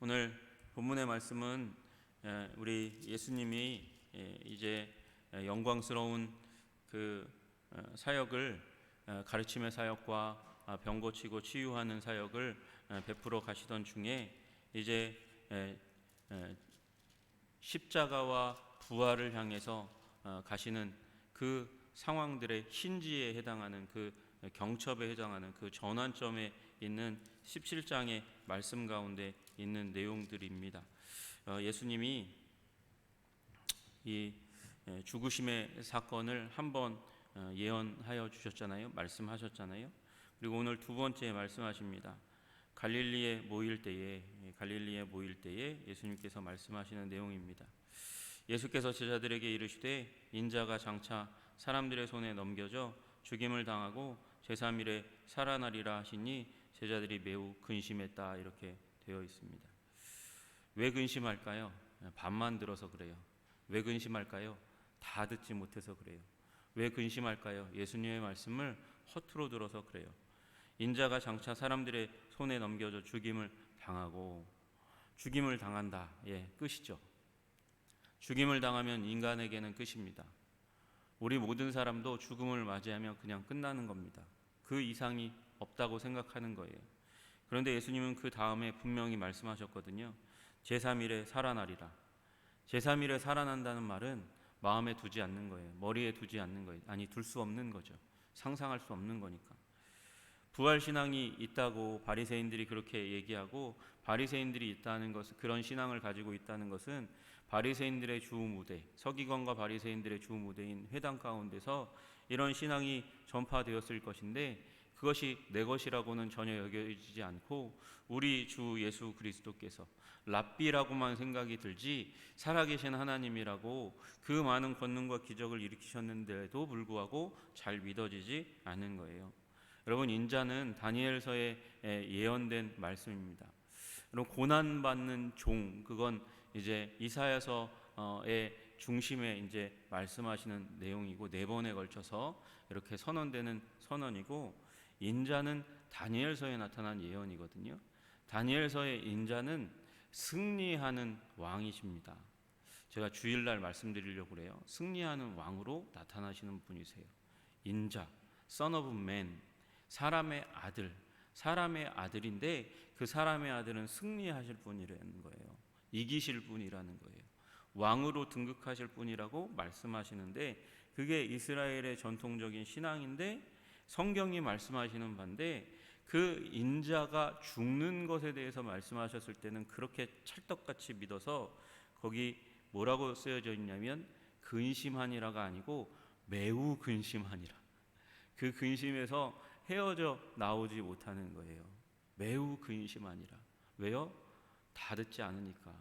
오늘 본문의 말씀은 우리 예수님이 이제 영광스러운 그 사역을 가르침의 사역과 병 고치고 치유하는 사역을 베풀어 가시던 중에 이제 십자가와 부활을 향해서 가시는 그 상황들의 신지에 해당하는 그 경첩에 해당하는 그 전환점에 있는 17장의 말씀 가운데 있는 내용들입니다. 예수님이 이 죽으심의 사건을 한번 예언하여 주셨잖아요. 말씀하셨잖아요. 그리고 오늘 두 번째 말씀하십니다. 갈릴리에 모일 때에 예수님께서 말씀하시는 내용입니다. 예수께서 제자들에게 이르시되 인자가 장차 사람들의 손에 넘겨져 죽임을 당하고 제3일에 살아나리라 하시니 제자들이 매우 근심했다, 이렇게 되어 있습니다. 왜 근심할까요? 반만 들어서 그래요. 왜 근심할까요? 다 듣지 못해서 그래요. 왜 근심할까요? 예수님의 말씀을 허투루 들어서 그래요. 인자가 장차 사람들의 손에 넘겨져 죽임을 당하고, 죽임을 당한다, 끝이죠. 죽임을 당하면 인간에게는 끝입니다. 우리 모든 사람도 죽음을 맞이하면 그냥 끝나는 겁니다. 그 이상이 없다고 생각하는 거예요. 그런데 예수님은 그 다음에 분명히 말씀하셨거든요. 제3일에 살아나리라. 제3일에 살아난다는 말은 마음에 두지 않는 거예요. 머리에 두지 않는 거예요. 아니, 둘 수 없는 거죠. 상상할 수 없는 거니까. 부활신앙이 있다고 바리새인들이 그렇게 얘기하고, 바리새인들이 있다는 것은, 그런 신앙을 가지고 있다는 것은 바리새인들의 주 무대, 서기관과 바리새인들의 주 무대인 회당 가운데서 이런 신앙이 전파되었을 것인데, 그것이 내 것이라고는 전혀 여겨지지 않고 우리 주 예수 그리스도께서 랍비라고만 생각이 들지 살아계신 하나님이라고 그 많은 권능과 기적을 일으키셨는데도 불구하고 잘 믿어지지 않는 거예요. 여러분, 인자는 다니엘서에 예언된 말씀입니다. 여러분, 고난받는 종, 그건 이제 이사야서의 중심에 이제 말씀하시는 내용이고, 4번에 걸쳐서 이렇게 선언되는 선언이고, 인자는 다니엘서에 나타난 예언이거든요. 다니엘서의 인자는 승리하는 왕이십니다. 제가 주일날 말씀드리려고 그래요. 승리하는 왕으로 나타나시는 분이세요. 인자, Son of Man, 사람의 아들, 사람의 아들인데 그 사람의 아들은 승리하실 분이라는 거예요. 이기실 분이라는 거예요. 왕으로 등극하실 분이라고 말씀하시는데, 그게 이스라엘의 전통적인 신앙인데, 성경이 말씀하시는 바인데, 그 인자가 죽는 것에 대해서 말씀하셨을 때는 그렇게 찰떡같이 믿어서 거기 뭐라고 쓰여져 있냐면 근심하니라가 아니고 매우 근심하니라. 그 근심에서 헤어져 나오지 못하는 거예요. 매우 근심하니라. 왜요? 다 듣지 않으니까.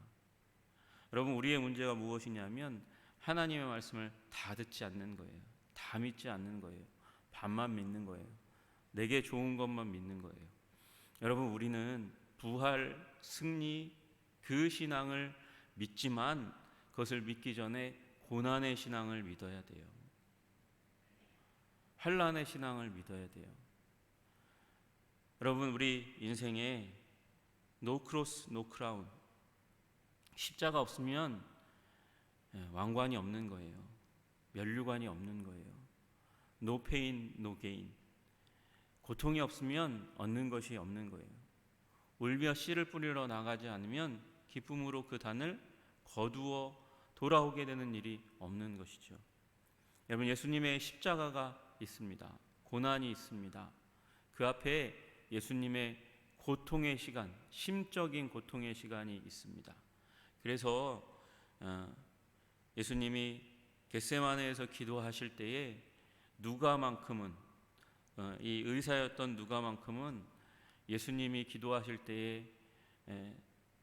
여러분, 우리의 문제가 무엇이냐면 하나님의 말씀을 다 듣지 않는 거예요. 다 믿지 않는 거예요. 반만 믿는 거예요. 내게 좋은 것만 믿는 거예요. 여러분, 우리는 부활, 승리, 그 신앙을 믿지만 그것을 믿기 전에 고난의 신앙을 믿어야 돼요. 환난의 신앙을 믿어야 돼요. 여러분, 우리 인생에 No cross, no crown, 십자가 없으면 왕관이 없는 거예요. 면류관이 없는 거예요. No pain, no gain. 고통이 없으면 얻는 것이 없는 거예요. 울며 씨를 뿌리러 나가지 않으면 기쁨으로 그 단을 거두어 돌아오게 되는 일이 없는 것이죠. 여러분, 예수님의 십자가가 있습니다. 고난이 있습니다. 그 앞에 예수님의 고통의 시간, 심적인 고통의 시간이 있습니다. 그래서 예수님이 겟세마네에서 기도하실 때에 누가만큼은, 이 의사였던 누가만큼은 예수님이 기도하실 때에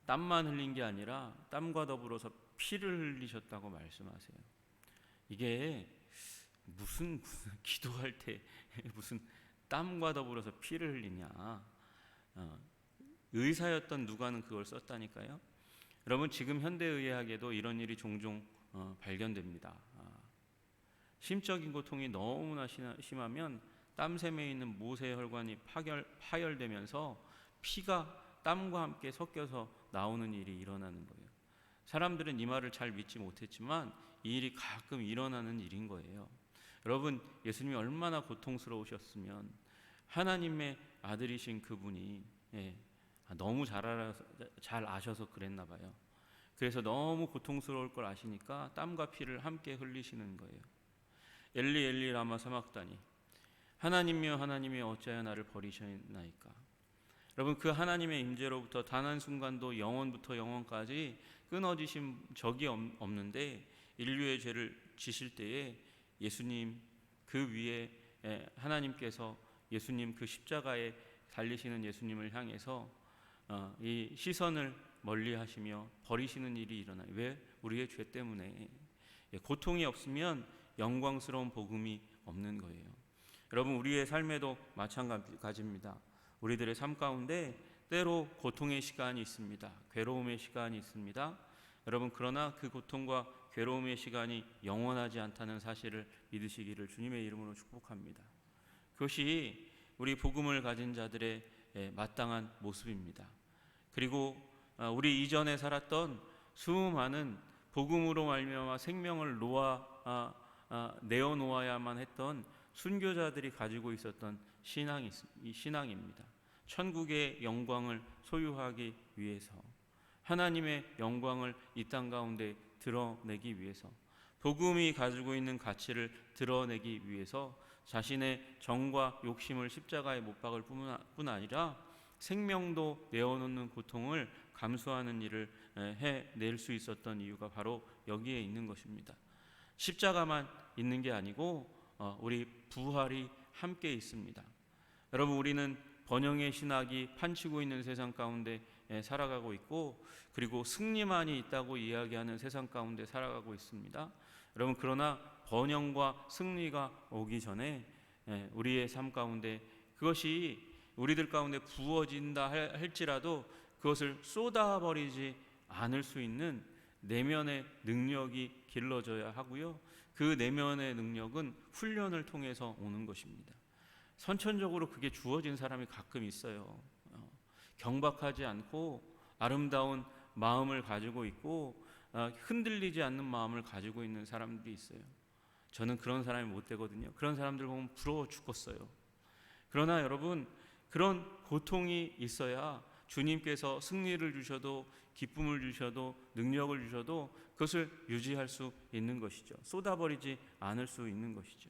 땀만 흘린 게 아니라 땀과 더불어서 피를 흘리셨다고 말씀하세요. 이게 무슨 기도할 때 무슨 땀과 더불어서 피를 흘리냐. 의사였던 누가는 그걸 썼다니까요. 여러분, 지금 현대의학에도 이런 일이 종종 발견됩니다. 심적인 고통이 너무나 심하면 땀샘에 있는 모세혈관이 파열되면서 피가 땀과 함께 섞여서 나오는 일이 일어나는 거예요. 사람들은 이 말을 잘 믿지 못했지만 이 일이 가끔 일어나는 일인 거예요. 여러분, 예수님이 얼마나 고통스러우셨으면 하나님의 아들이신 그분이 너무 잘 아셔서 그랬나 봐요. 그래서 너무 고통스러울 걸 아시니까 땀과 피를 함께 흘리시는 거예요. 엘리 엘리 라마 사막다니, 하나님이여 하나님이여 어찌하여 나를 버리셨나이까. 여러분, 그 하나님의 임재로부터 단 한순간도 영원부터 영원까지 끊어지신 적이 없는데 인류의 죄를 지실 때에 예수님 그 위에 하나님께서 예수님 그 십자가에 달리시는 예수님을 향해서 이 시선을 멀리하시며 버리시는 일이 일어나요. 왜? 우리의 죄 때문에. 고통이 없으면 영광스러운 복음이 없는 거예요. 여러분, 우리의 삶에도 마찬가지입니다. 우리들의 삶 가운데 때로 고통의 시간이 있습니다. 괴로움의 시간이 있습니다. 여러분, 그러나 그 고통과 괴로움의 시간이 영원하지 않다는 사실을 믿으시기를 주님의 이름으로 축복합니다. 그것이 우리 복음을 가진 자들의 마땅한 모습입니다. 그리고 우리 이전에 살았던 수많은 복음으로 말미암아 생명을 내어놓아야만 했던 순교자들이 가지고 있었던 신앙입니다. 천국의 영광을 소유하기 위해서, 하나님의 영광을 이 땅 가운데 드러내기 위해서, 복음이 가지고 있는 가치를 드러내기 위해서 자신의 정과 욕심을 십자가에 못 박을 뿐 아니라 생명도 내어놓는 고통을 감수하는 일을 해낼 수 있었던 이유가 바로 여기에 있는 것입니다. 십자가만 있는 게 아니고 우리 부활이 함께 있습니다. 여러분, 우리는 번영의 신학이 판치고 있는 세상 가운데 살아가고 있고, 그리고 승리만이 있다고 이야기하는 세상 가운데 살아가고 있습니다. 여러분, 그러나 번영과 승리가 오기 전에 우리의 삶 가운데 그것이 우리들 가운데 부어진다 할지라도 그것을 쏟아버리지 않을 수 있는 내면의 능력이 길러져야 하고요. 그 내면의 능력은 훈련을 통해서 오는 것입니다. 선천적으로 그게 주어진 사람이 가끔 있어요. 경박하지 않고 아름다운 마음을 가지고 있고 흔들리지 않는 마음을 가지고 있는 사람들이 있어요. 저는 그런 사람이 못 되거든요. 그런 사람들 보면 부러워 죽겠어요. 그러나 여러분, 그런 고통이 있어야 주님께서 승리를 주셔도 기쁨을 주셔도 능력을 주셔도 그것을 유지할 수 있는 것이죠. 쏟아버리지 않을 수 있는 것이죠.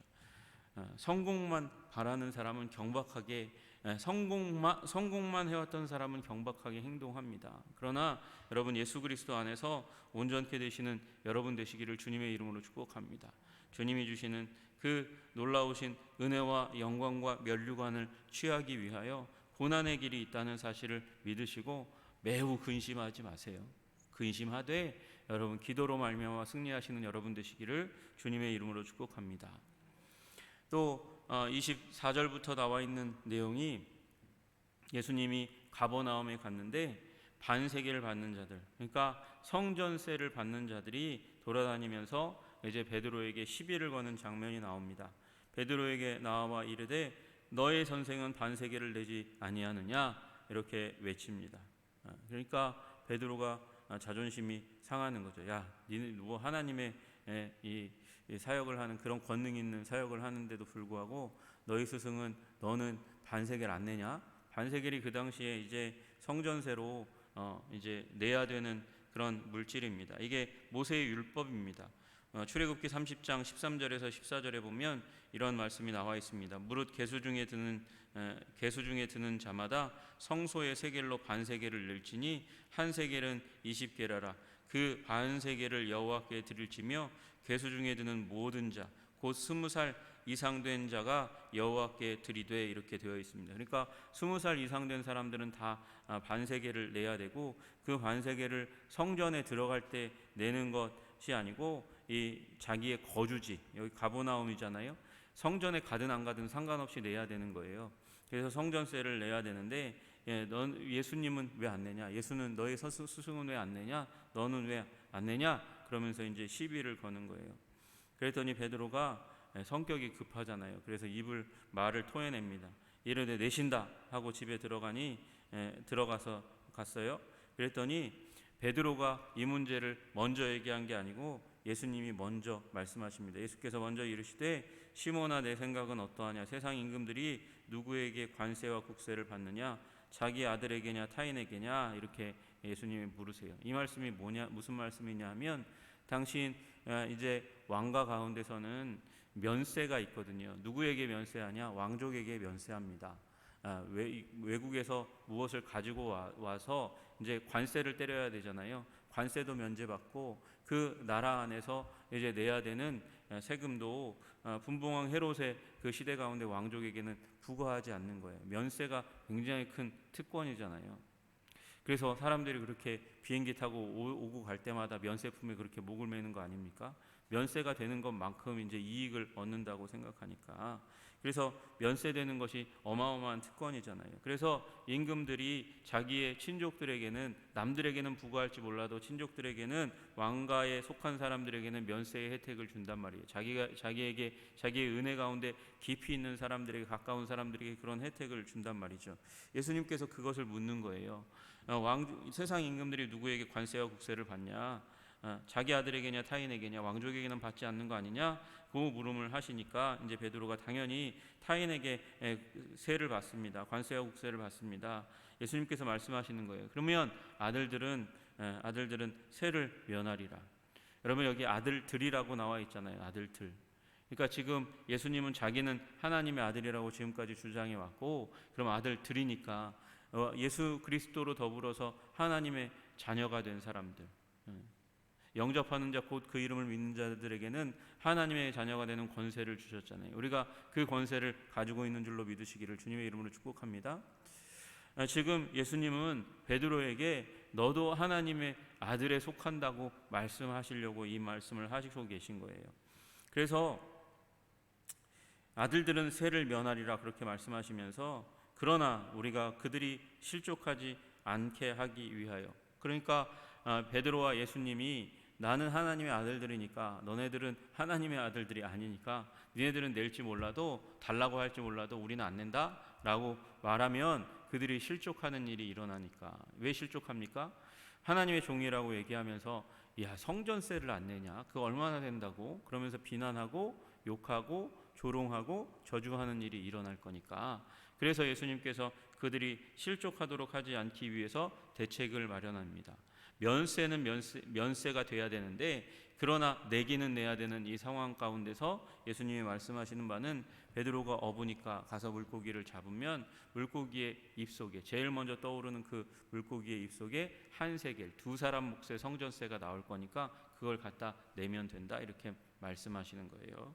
성공만 바라는 사람은 경박하게, 성공만 해왔던 사람은 경박하게 행동합니다. 그러나 여러분, 예수 그리스도 안에서 온전케 되시는 여러분 되시기를 주님의 이름으로 축복합니다. 주님이 주시는 그 놀라우신 은혜와 영광과 면류관을 취하기 위하여 고난의 길이 있다는 사실을 믿으시고 매우 근심하지 마세요. 근심하되 여러분 기도로 말미암아 승리하시는 여러분 되시기를 주님의 이름으로 축복합니다. 또 24절부터 나와 있는 내용이 예수님이 가버나움에 갔는데 반세계를 받는 자들, 그러니까 성전세를 받는 자들이 돌아다니면서 이제 베드로에게 시비를 거는 장면이 나옵니다. 베드로에게 나와 이르되 너의 선생은 반세계를 내지 아니하느냐 이렇게 외칩니다. 그러니까 베드로가 자존심이 상하는 거죠. 야, 니는 뭐 하나님의 이 사역을 하는 그런 권능 있는 사역을 하는데도 불구하고 너희 스승은 너는 반세계를 안 내냐? 반세겔이 그 당시에 이제 성전세로 이제 내야 되는 그런 물질입니다. 이게 모세의 율법입니다. 출애굽기 30장 13절에서 14절에 보면 이런 말씀이 나와 있습니다. 무릇 계수 중에 드는 자마다 성소의 세겔로 반세겔을 낼지니 한 세겔은 20게라라. 그 반세겔을 여호와께 드릴지며 계수 중에 드는 모든 자 곧 20살 이상 된 자가 여호와께 드리되 이렇게 되어 있습니다. 그러니까 20살 이상 된 사람들은 다 반세겔을 내야 되고 그 반세겔을 성전에 들어갈 때 내는 것이 아니고 이 자기의 거주지, 여기 가버나움이잖아요. 성전에 가든 안 가든 상관없이 내야 되는 거예요. 그래서 성전세를 내야 되는데 예수님은 왜 안 내냐? 예수는 너의 스승은 왜 안 내냐? 너는 왜 안 내냐? 그러면서 이제 시비를 거는 거예요. 그랬더니 베드로가 성격이 급하잖아요. 그래서 말을 토해냅니다. 이르되 내신다 하고 집에 들어가서 갔어요. 그랬더니 베드로가 이 문제를 먼저 얘기한 게 아니고 예수님이 먼저 말씀하십니다. 예수께서 먼저 이르시되 시몬아 내 생각은 어떠하냐? 세상 임금들이 누구에게 관세와 국세를 받느냐? 자기 아들에게냐 타인에게냐? 이렇게 예수님이 물으세요. 이 말씀이 무슨 말씀이냐 하면 당신 이제 왕가 가운데서는 면세가 있거든요. 누구에게 면세하냐? 왕족에게 면세합니다. 외국에서 무엇을 가지고 와서 이제 관세를 때려야 되잖아요. 관세도 면제받고 그 나라 안에서 이제 내야 되는 세금도 분봉왕 헤롯의 그 시대 가운데 왕족에게는 부과하지 않는 거예요. 면세가 굉장히 큰 특권이잖아요. 그래서 사람들이 그렇게 비행기 타고 오고 갈 때마다 면세품에 그렇게 목을 매는 거 아닙니까? 면세가 되는 것만큼 이제 이익을 얻는다고 생각하니까. 그래서 면세되는 것이 어마어마한 특권이잖아요. 그래서 임금들이 자기의 친족들에게는, 남들에게는 부과할지 몰라도 친족들에게는, 왕가에 속한 사람들에게는 면세의 혜택을 준단 말이에요. 자기에게 자기의 은혜 가운데 깊이 있는 사람들에게, 가까운 사람들에게 그런 혜택을 준단 말이죠. 예수님께서 그것을 묻는 거예요. 세상 임금들이 누구에게 관세와 국세를 받냐? 자기 아들에게냐 타인에게냐? 왕족에게는 받지 않는 거 아니냐? 그 물음을 하시니까 이제 베드로가 당연히 타인에게 세를 받습니다. 관세와 국세를 받습니다. 예수님께서 말씀하시는 거예요. 그러면 아들들은 세를 면하리라. 여러분 여기 아들들이라고 나와 있잖아요. 아들들. 그러니까 지금 예수님은 자기는 하나님의 아들이라고 지금까지 주장해 왔고, 그럼 아들들이니까 예수 그리스도로 더불어서 하나님의 자녀가 된 사람들, 영접하는 자 곧 그 이름을 믿는 자들에게는 하나님의 자녀가 되는 권세를 주셨잖아요. 우리가 그 권세를 가지고 있는 줄로 믿으시기를 주님의 이름으로 축복합니다. 지금 예수님은 베드로에게 너도 하나님의 아들에 속한다고 말씀하시려고 이 말씀을 하시고 계신 거예요. 그래서 아들들은 세를 면하리라 그렇게 말씀하시면서, 그러나 우리가 그들이 실족하지 않게 하기 위하여, 그러니까 베드로와 예수님이 나는 하나님의 아들들이니까 너네들은 하나님의 아들들이 아니니까 니네들은 낼지 몰라도, 달라고 할지 몰라도 우리는 안 낸다 라고 말하면 그들이 실족하는 일이 일어나니까. 왜 실족합니까? 하나님의 종이라고 얘기하면서 야 성전세를 안 내냐, 그거 얼마나 된다고 그러면서 비난하고 욕하고 조롱하고 저주하는 일이 일어날 거니까. 그래서 예수님께서 그들이 실족하도록 하지 않기 위해서 대책을 마련합니다. 면세는 면세가 돼야 되는데, 그러나 내기는 내야 되는 이 상황 가운데서 예수님이 말씀하시는 바는 베드로가 어부니까 가서 물고기를 잡으면 물고기의 입속에, 제일 먼저 떠오르는 그 물고기의 입속에 한 세겔, 두 사람 몫의 성전세가 나올 거니까 그걸 갖다 내면 된다, 이렇게 말씀하시는 거예요.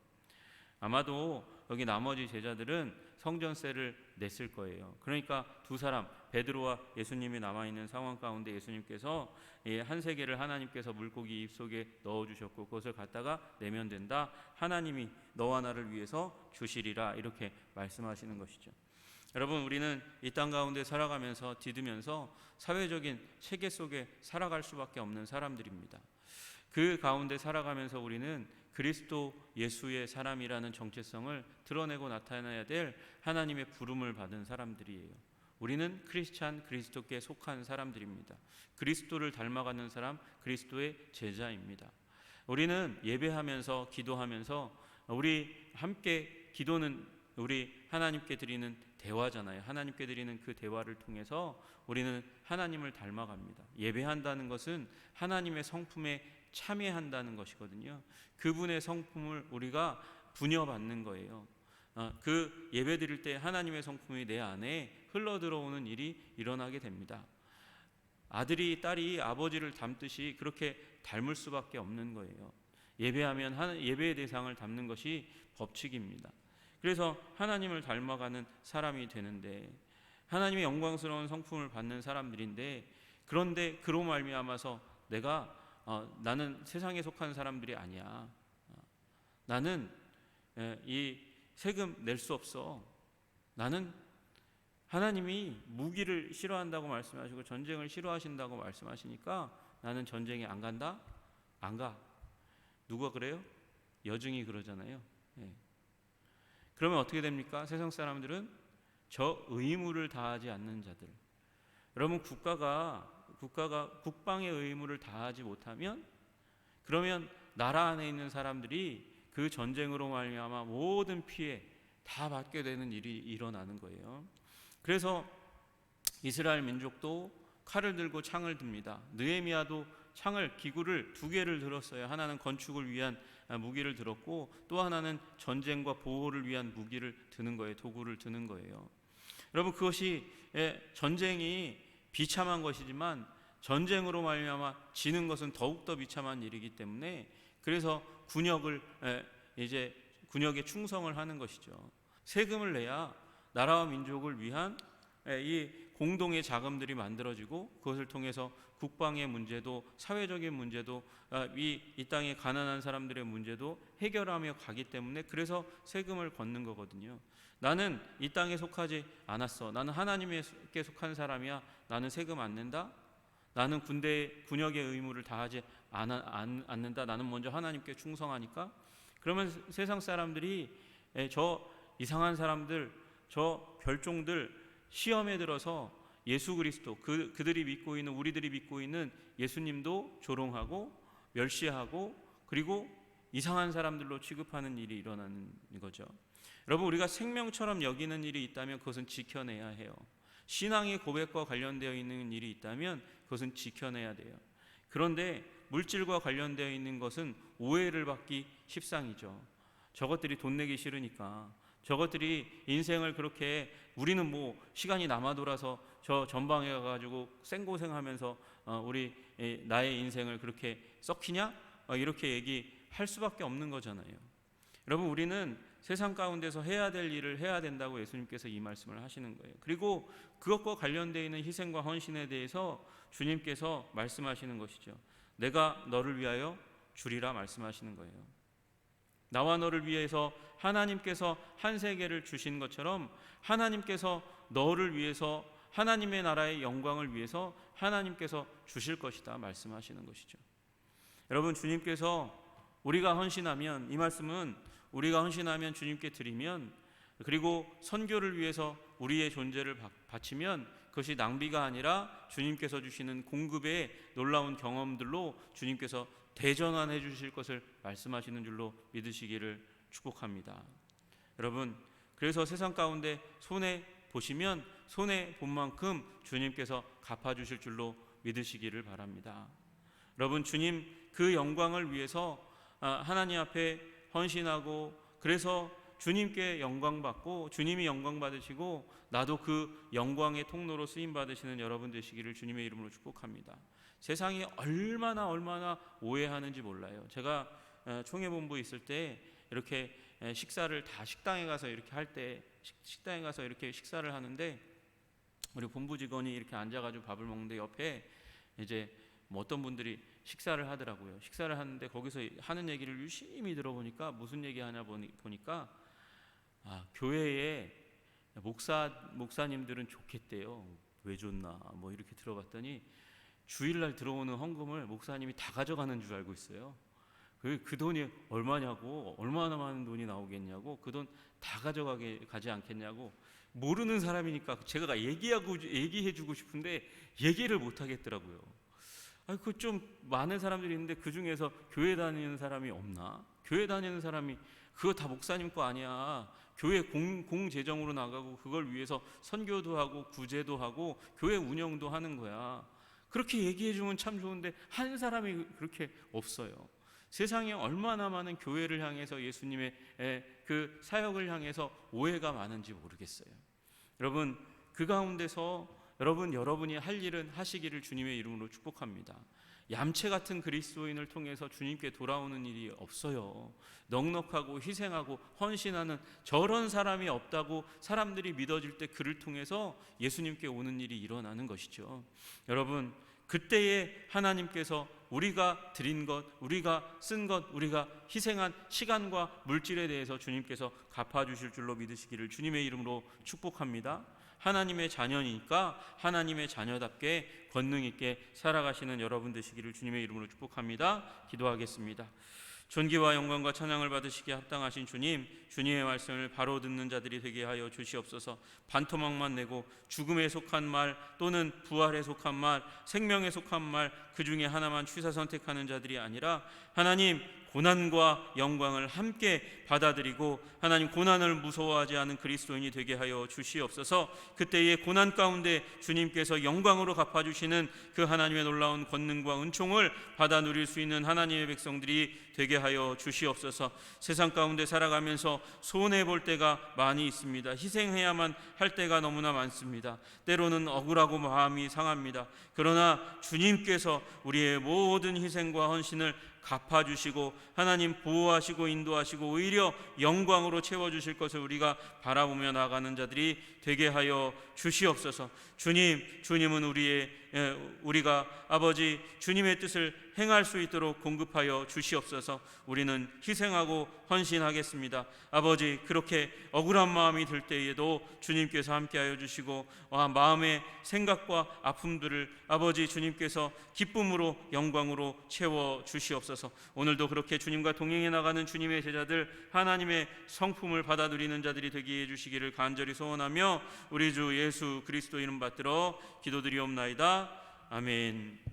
아마도 여기 나머지 제자들은 성전세를 냈을 거예요. 그러니까 두 사람, 베드로와 예수님이 남아있는 상황 가운데 예수님께서 한 세겔을 하나님께서 물고기 입속에 넣어주셨고 그것을 갖다가 내면 된다, 하나님이 너와 나를 위해서 주시리라, 이렇게 말씀하시는 것이죠. 여러분 우리는 이 땅 가운데 살아가면서 디드면서 사회적인 체계 속에 살아갈 수밖에 없는 사람들입니다. 그 가운데 살아가면서 우리는 그리스도 예수의 사람이라는 정체성을 드러내고 나타내야 될 하나님의 부름을 받은 사람들이에요. 우리는 크리스찬, 그리스도께 속한 사람들입니다. 그리스도를 닮아가는 사람, 그리스도의 제자입니다. 우리는 예배하면서 기도하면서 우리 함께, 기도는 우리 하나님께 드리는 대화잖아요. 하나님께 드리는 그 대화를 통해서 우리는 하나님을 닮아갑니다. 예배한다는 것은 하나님의 성품에 참여한다는 것이거든요. 그분의 성품을 우리가 분여받는 거예요. 그 예배 드릴 때 하나님의 성품이 내 안에 흘러 들어오는 일이 일어나게 됩니다. 아들이 딸이 아버지를 닮듯이 그렇게 닮을 수밖에 없는 거예요. 예배하면 예배의 대상을 닮는 것이 법칙입니다. 그래서 하나님을 닮아가는 사람이 되는데, 하나님의 영광스러운 성품을 받는 사람들인데, 그런데 그로 말미암아서 나는 세상에 속한 사람들이 아니야. 나는 이 세금 낼 수 없어. 나는 하나님이 무기를 싫어한다고 말씀하시고 전쟁을 싫어하신다고 말씀하시니까 나는 전쟁에 안 간다? 안 가. 누가 그래요? 여중이 그러잖아요. 그러면 어떻게 됩니까? 세상 사람들은 저 의무를 다하지 않는 자들, 여러분, 국가가 국방의 의무를 다하지 못하면, 그러면 나라 안에 있는 사람들이 그 전쟁으로 말미암아 모든 피해 다 받게 되는 일이 일어나는 거예요. 그래서 이스라엘 민족도 칼을 들고 창을 듭니다. 느헤미야도 기구를 두 개를 들었어요. 하나는 건축을 위한 무기를 들었고, 또 하나는 전쟁과 보호를 위한 무기를 드는 거예요. 도구를 드는 거예요. 여러분, 그것이 전쟁이 비참한 것이지만 전쟁으로 말미암아 지는 것은 더욱더 비참한 일이기 때문에, 그래서 군역에 충성을 하는 것이죠. 세금을 내야 나라와 민족을 위한 이 공동의 자금들이 만들어지고, 그것을 통해서 국방의 문제도, 사회적인 문제도, 이 땅의 가난한 사람들의 문제도 해결하며 가기 때문에, 그래서 세금을 걷는 거거든요. 나는 이 땅에 속하지 않았어. 나는 하나님께 속한 사람이야. 나는 세금 안 낸다. 나는 군역의 의무를 다하지 않는다. 나는 먼저 하나님께 충성하니까. 그러면 세상 사람들이 저 이상한 사람들, 저 별종들 시험에 들어서 예수 그리스도, 그들이 믿고 있는, 우리들이 믿고 있는 예수님도 조롱하고 멸시하고, 그리고 이상한 사람들로 취급하는 일이 일어나는 거죠. 여러분, 우리가 생명처럼 여기는 일이 있다면 그것은 지켜내야 해요. 신앙의 고백과 관련되어 있는 일이 있다면 그것은 지켜내야 돼요. 그런데 물질과 관련되어 있는 것은 오해를 받기 십상이죠. 저것들이 돈 내기 싫으니까, 저것들이 인생을 그렇게, 우리는 뭐 시간이 남아 돌아서 저 전방에 가가지고 생고생하면서 우리 나의 인생을 그렇게 썩히냐? 이렇게 얘기할 수밖에 없는 거잖아요. 여러분, 우리는 세상 가운데서 해야 될 일을 해야 된다고 예수님께서 이 말씀을 하시는 거예요. 그리고 그것과 관련되어 있는 희생과 헌신에 대해서 주님께서 말씀하시는 것이죠. 내가 너를 위하여 주리라 말씀하시는 거예요. 나와 너를 위해서 하나님께서 한 세계를 주신 것처럼, 하나님께서 너를 위해서, 하나님의 나라의 영광을 위해서 하나님께서 주실 것이다 말씀하시는 것이죠. 여러분, 주님께서 우리가 헌신하면, 이 말씀은 우리가 헌신하면, 주님께 드리면, 그리고 선교를 위해서 우리의 존재를 바치면, 그것이 낭비가 아니라 주님께서 주시는 공급의 놀라운 경험들로 주님께서 대전환해 주실 것을 말씀하시는 줄로 믿으시기를 축복합니다. 여러분, 그래서 세상 가운데 손해 보시면 손해 본 만큼 주님께서 갚아주실 줄로 믿으시기를 바랍니다. 여러분, 주님 그 영광을 위해서 하나님 앞에 헌신하고, 그래서 주님께 영광 받고, 주님이 영광 받으시고 나도 그 영광의 통로로 쓰임 받으시는 여러분 되시기를 주님의 이름으로 축복합니다. 세상이 얼마나 오해하는지 몰라요. 제가 총회본부에 있을 때 이렇게 식사를 다 식당에 가서 이렇게 할 때, 식당에 가서 이렇게 식사를 하는데, 우리 본부 직원이 이렇게 앉아가지고 밥을 먹는데 옆에 이제 뭐 어떤 분들이 식사를 하더라고요. 식사를 하는데 거기서 하는 얘기를 유심히 들어보니까 무슨 얘기하냐 보니까 교회에 목사님들은 좋겠대요. 왜 좋나 뭐 이렇게 들어봤더니 주일날 들어오는 헌금을 목사님이 다 가져가는 줄 알고 있어요. 그 돈이 얼마냐고, 얼마나 많은 돈이 나오겠냐고, 그 돈 다 가지 않겠냐고. 모르는 사람이니까 제가 얘기해주고 싶은데 얘기를 못 하겠더라고요. 그 좀 많은 사람들이 있는데 그 중에서 교회 다니는 사람이 없나? 교회 다니는 사람이 그거 다 목사님 거 아니야. 교회 공재정으로 나가고 그걸 위해서 선교도 하고 구제도 하고 교회 운영도 하는 거야. 그렇게 얘기해주면 참 좋은데 한 사람이 그렇게 없어요. 세상에 얼마나 많은 교회를 향해서, 예수님의 그 사역을 향해서 오해가 많은지 모르겠어요. 여러분, 그 가운데서 여러분이 할 일은 하시기를 주님의 이름으로 축복합니다. 얌체 같은 그리스도인을 통해서 주님께 돌아오는 일이 없어요. 넉넉하고 희생하고 헌신하는 저런 사람이 없다고 사람들이 믿어질 때 그를 통해서 예수님께 오는 일이 일어나는 것이죠. 여러분, 그때에 하나님께서 우리가 드린 것, 우리가 쓴 것, 우리가 희생한 시간과 물질에 대해서 주님께서 갚아주실 줄로 믿으시기를 주님의 이름으로 축복합니다. 하나님의 자녀니까 하나님의 자녀답게 권능 있게 살아가시는 여러분 되시기를 주님의 이름으로 축복합니다. 기도하겠습니다. 존귀와 영광과 찬양을 받으시기에 합당하신 주님, 주님의 말씀을 바로 듣는 자들이 되게 하여 주시옵소서. 반토막만 내고 죽음에 속한 말 또는 부활에 속한 말, 생명에 속한 말, 그 중에 하나만 취사 선택하는 자들이 아니라 하나님, 고난과 영광을 함께 받아들이고 하나님, 고난을 무서워하지 않은 그리스도인이 되게 하여 주시옵소서. 그때의 고난 가운데 주님께서 영광으로 갚아주시는 그 하나님의 놀라운 권능과 은총을 받아 누릴 수 있는 하나님의 백성들이 되게 하여 주시옵소서. 세상 가운데 살아가면서 손해볼 때가 많이 있습니다. 희생해야만 할 때가 너무나 많습니다. 때로는 억울하고 마음이 상합니다. 그러나 주님께서 우리의 모든 희생과 헌신을 갚아주시고 하나님 보호하시고 인도하시고 오히려 영광으로 채워주실 것을 우리가 바라보며 나아가는 자들이 되게 하여 주시옵소서. 주님은 우리가 아버지 주님의 뜻을 행할 수 있도록 공급하여 주시옵소서. 우리는 희생하고 헌신하겠습니다. 아버지, 그렇게 억울한 마음이 들 때에도 주님께서 함께하여 주시고 마음의 생각과 아픔들을 아버지 주님께서 기쁨으로 영광으로 채워 주시옵소서. 오늘도 그렇게 주님과 동행해 나가는 주님의 제자들, 하나님의 성품을 받아 누리는 자들이 되게 해주시기를 간절히 소원하며 우리 주 예수 그리스도 이름 받들어 기도드리옵나이다. 아멘.